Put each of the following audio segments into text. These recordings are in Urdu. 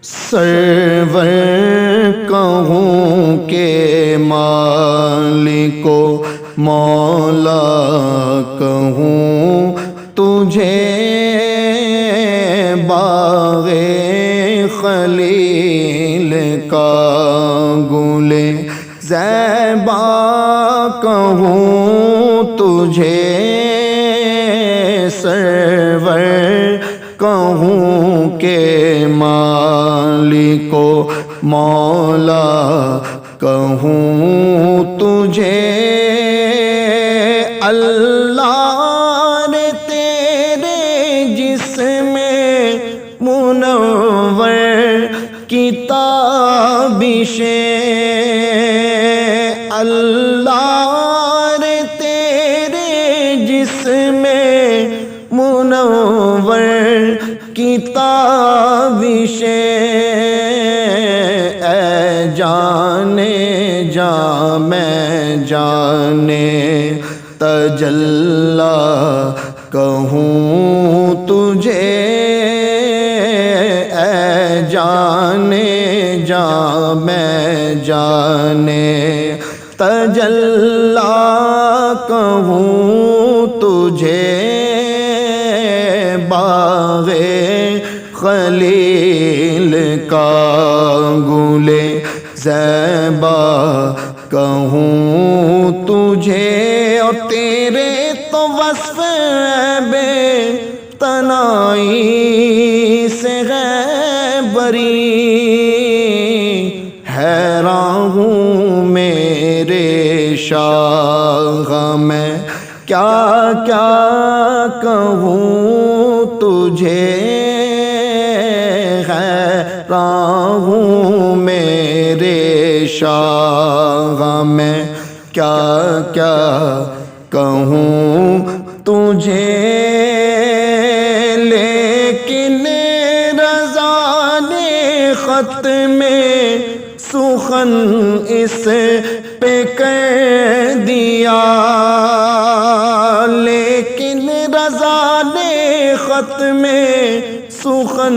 سرور کہوں کہ مالک و مولا کہوں تجھے، باغ خلیل کا گل زیبا کہوں تجھے، سرور کہوں کہ مالک و مولا کہوں تجھے، اللہ نے تیرے جسم منور کتابشیں، اللہ نے تیرے جسم منور کتابشیں، اے جانے جاں میں جانے تجلی کہوں تجھے، اے جانے جاں میں جانے تجلی کہوں تجھے، باغ خلیل کا گل زیبا کہوں تجھے، اور تیرے تو وصف بے تنائی سے ہے بری، حیران ہوں میرے شاہ میں کیا کیا کہوں تجھے، حیران ہوں میرے شاہ میں کیا کیا کہوں تجھے، لیکن رضا نے خط میں سخن اس پہ کر دیا، لیکن رضا نے خط میں سخن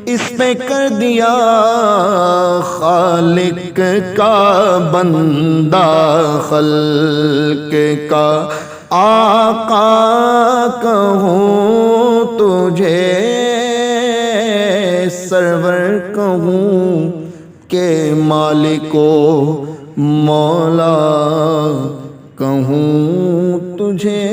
اس پہ کر دیا، خالق کا بندہ خلق کا آقا کہوں تجھے، سرور کہوں کہ مالک و مولا کہوں تجھے۔